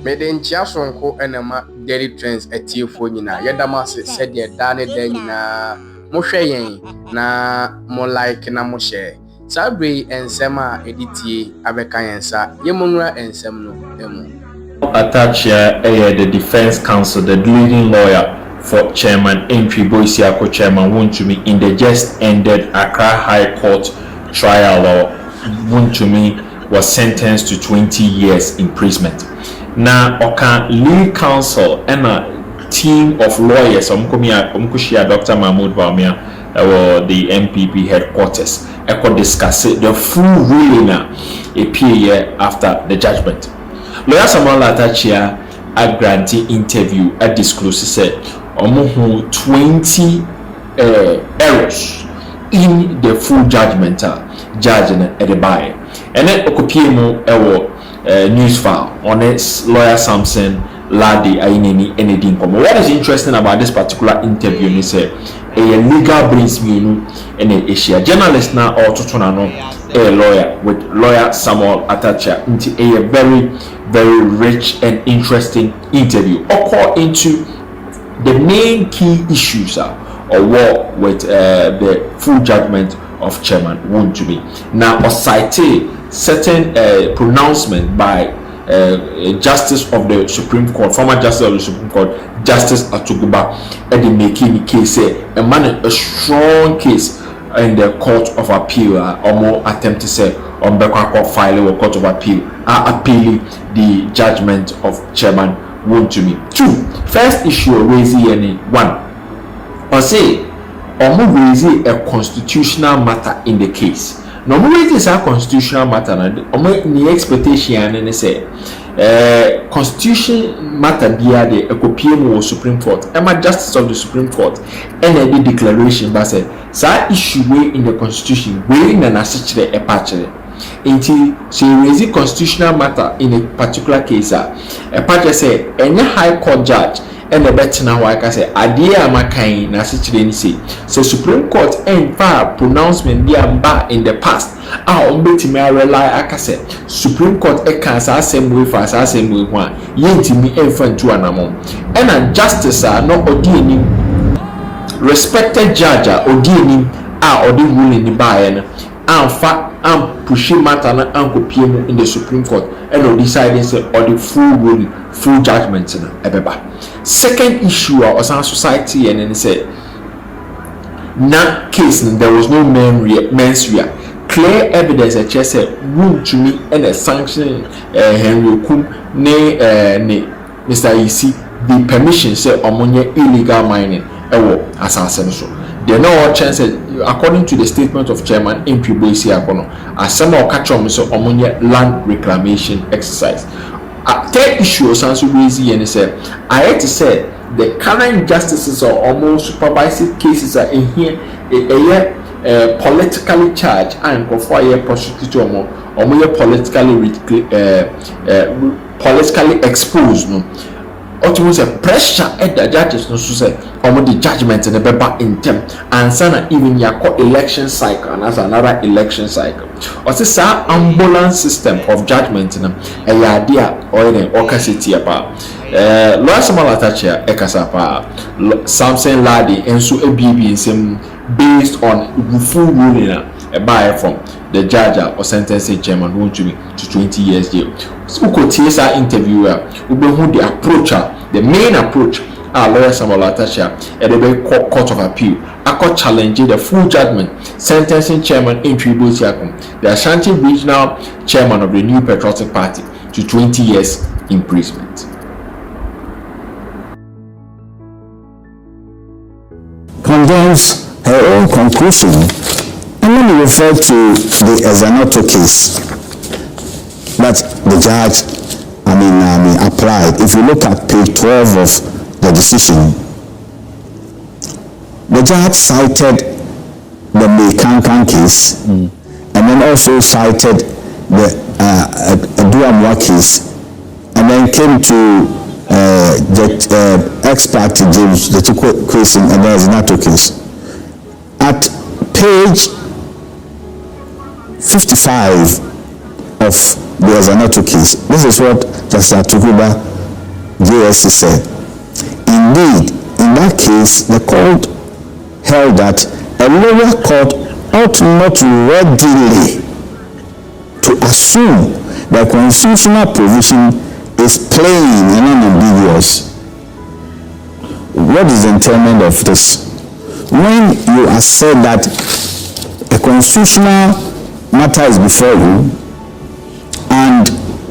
Mede nchia sonko enema daily trends etiefo nyina yedama se de da ne da nyina mo hwe yen na mo like na mo share sabre ensema editie abeka yensa yemonura ensem no emu. Akyea, the defense counsel, the leading lawyer for Chairman Atuguba, Chairman Wontumi, in the just ended Accra High Court trial. Wontumi was sentenced to 20 years imprisonment. Now, lead counsel and a team of lawyers, Dr. Mahmoud Baumia, the MPP headquarters, could discuss the full ruling a year after the judgment. Lawyer Samuel Atta a granting interview at disclose said almost 20 errors in the full judgment judging at the buyer. And then Okupiemo news file on its lawyer Samson Ladi Aineni anything. What is interesting about this particular interview is a legal brings me in Asia. Journalist now or Tutunano a lawyer with lawyer Samuel Atta into a very rich and interesting interview or into the main key issues or war with the full judgment of Chairman Wontumi. Now or cite certain pronouncement by Justice of the Supreme Court, former Justice of the Supreme Court, Justice Atuguba, and the making case a strong case in the Court of Appeal or more attempt to say on Bekwa file or Court of Appeal are appealing the judgment of Chairman Wontumi. First issue raising any one or say or more raising a constitutional matter in the case. No more raising a constitutional matter or more expectation and say constitution matter dia the ECOPM Supreme Court Emma Justice of the Supreme Court and the declaration but say sa issue way in the constitution way in an associate a patch until she raise constitutional matter in a particular case a patch say any high court judge and the better now like I say idea makai na associate say so Supreme Court and far pronouncement dia mba in the past umbetimi rely akase Supreme Court e can same way for same way one yentimi enfant to anamon and a justice no odi respected judge odi odi ruling ni bae no amfa pushing matter na ankopiem in the Supreme Court and odi deciding say odi full ruling full judgment na ebeba. Second issue or society and then say na case there was no mens rea clear evidence that just said Wontumi and a sanction Henry Okum ne Mr. Isi the permission say omonye illegal mining assassin so there no chance according to the statement of Chairman Atuguba as some or catch on so omonye land reclamation exercise. Third issue also raising and say I had to say the current justices or almost supervised cases are in here politically charged and for a prosecutor or more politically exposed no ultimately a pressure at the judges no so say the judgment in the paper in term and sana even your election cycle and as another election cycle or say ambulance system of judgment in a idea or in orchestra about lawyer Samuel Atta ekasapa Samson Ladi and so a BB in some based on full ruling by from the judge or sentencing Chairman Wontumi to 20 years jail. So could TSA interviewer who the approach the main approach lawyer Samuel Atta at the Court of Appeal court challenging the full judgment sentencing Chairman Atuguba, the Ashanti Regional Chairman of the New Patriotic Party, to 20 years imprisonment. Condemns her own conclusion and let me refer to the Ezanoto case that the judge applied. If you look at page 12 of the decision, the judge cited the Mekankan case and then also cited the Duamwa case and then came to the expert James the case and there is NATO case. At page 55 of the Ezanoto case, this is what Justice Atuguba JSC said, indeed, in that case, the court held that a lower court ought not readily to assume that constitutional provision is plain and unambiguous. What is the entailment of this? When you are said that a constitutional matter is before you, and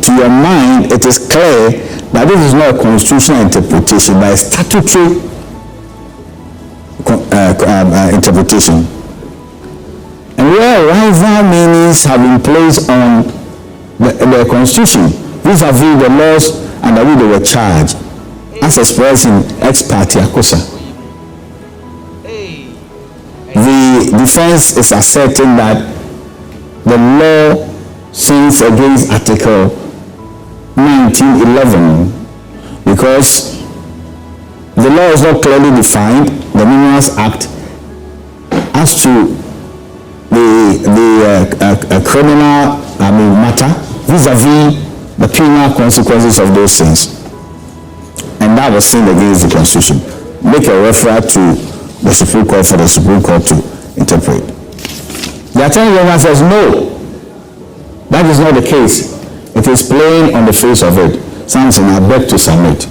to your mind it is clear that this is not a constitutional interpretation but a statutory interpretation, and where rival meanings have been placed on the constitution vis-a-vis the laws under which they were charged, as expressed in ex parte Akosa. The defense is asserting that the law sins against Article 1911 because the law is not clearly defined, the Minerals Act, as to the criminal matter vis-a-vis the penal consequences of those sins, and that was sinned against the Constitution. Make a reference to the Supreme Court for the Supreme Court to interpret. The Attorney General says no, that is not the case. It is plain on the face of it. Samson, I beg to submit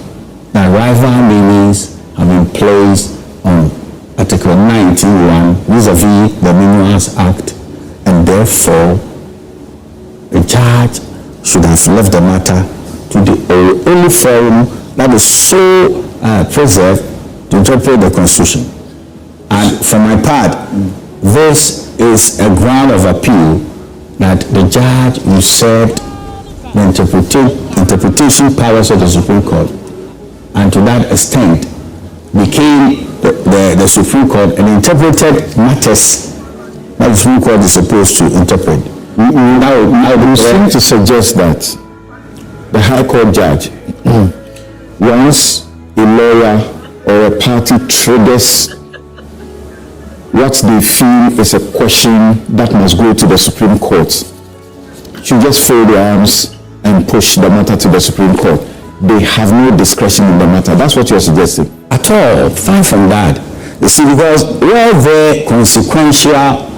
that rival meanings have been placed on Article 91 vis-a-vis the Minerals Act, and therefore a judge should have left the matter to the only forum that is so preserved to interpret the Constitution. And for my part, this is a ground of appeal that the judge usurped the interpretation powers of the Supreme Court, and to that extent became the Supreme Court and interpreted matters that the Supreme Court is supposed to interpret. Now you seem to suggest that the High Court judge, once a lawyer or a party triggers what they feel is a question that must go to the Supreme Court, should just fold their arms and push the matter to the Supreme Court. They have no discretion in the matter. That's what you're suggesting. At all. Far from that. You see, because where the consequential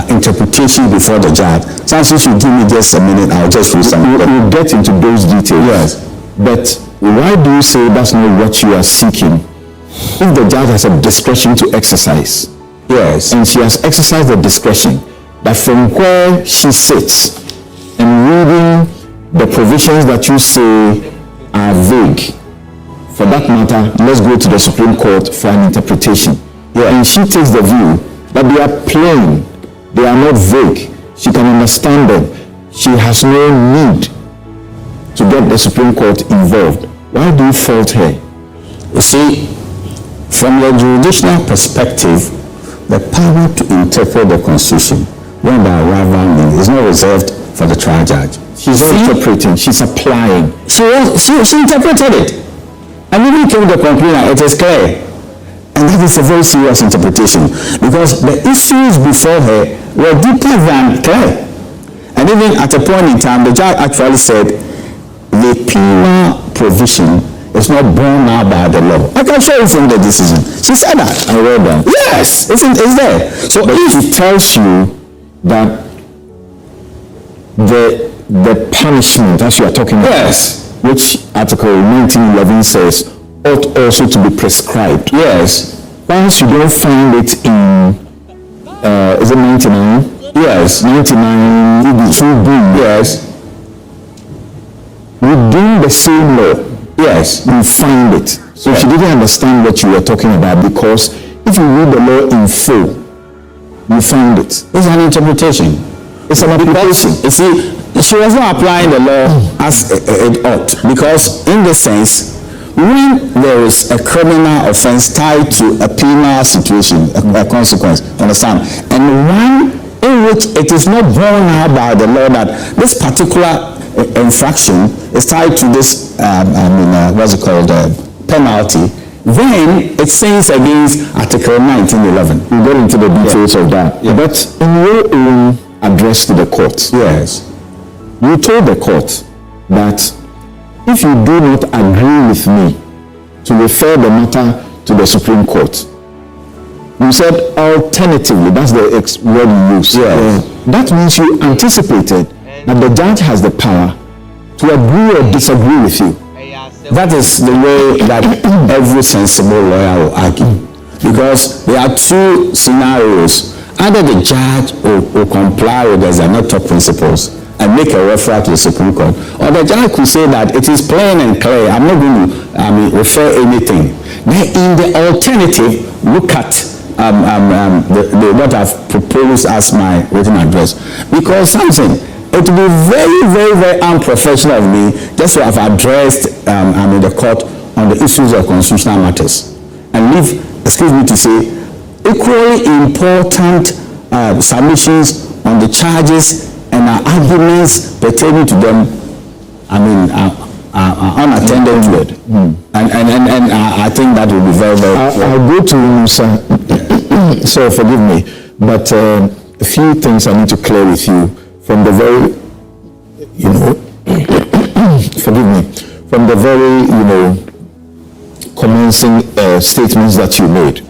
interpretation before the judge, since you give me just a minute, I'll just read some. We'll get into those details. Yes. But why do you say that's not what you are seeking? If the judge has a discretion to exercise, yes, and she has exercised the discretion, that from where she sits and reading the provisions that you say are vague, for that matter, let's go to the Supreme Court for an interpretation. Yeah. And she takes the view that they are plain, they are not vague, she can understand them, she has no need to get the Supreme Court involved. Why do you fault her? You see, from the judicial perspective, the power to interpret the Constitution when by rival means is not reserved for the trial judge. She's not interpreting, she's applying. She interpreted it. And even came to the conclusion, it is clear. And that is a very serious interpretation, because the issues before her were deeper than clear. And even at a point in time, the judge actually said, the penal provision is not borne out by the law. I can show you from the decision. She said that. I read that. Yes, it's there. So but if it tells you that the punishment, as you are talking about, yes, which Article 1911 says, ought also to be prescribed. Yes. Once you don't find it in, is it 99? Yes, 99, 2B. Yes. Within the same law, yes, you find it. So she didn't understand what you were talking about, because if you read the law in full, you find it. It's an interpretation. It's an application. You see, she was not applying the law as it ought, because in the sense, when there is a criminal offense tied to a penal situation, a consequence, understand, and one in which it is not borne out by the law that this particular infraction is tied to this, what's it called, penalty, then it sins against Article 1911. We'll get into the details of that. Yeah. But in your own address to the court, yes, you told the court that if you do not agree with me to refer the matter to the Supreme Court. You said alternatively, that's the word you used. Yes. That means you anticipated that the judge has the power to agree or disagree with you. That is the way that every sensible lawyer will argue. Because there are two scenarios. Either the judge will comply with the Zanetto principles and make a referral to the Supreme Court, or the judge could say that it is plain and clear, I'm not going to refer anything. Then in the alternative, look at what I've proposed as my written address. Because something, it will be very, very, very unprofessional of me just to have addressed the court on the issues of constitutional matters and leave, excuse me to say, equally important submissions on the charges and arguments pertaining to them, unattended to it. And I think that will be very, very I'll go to Musa. So forgive me, but a few things I need to clear with you from the very, forgive me, from the very, commencing statements that you made.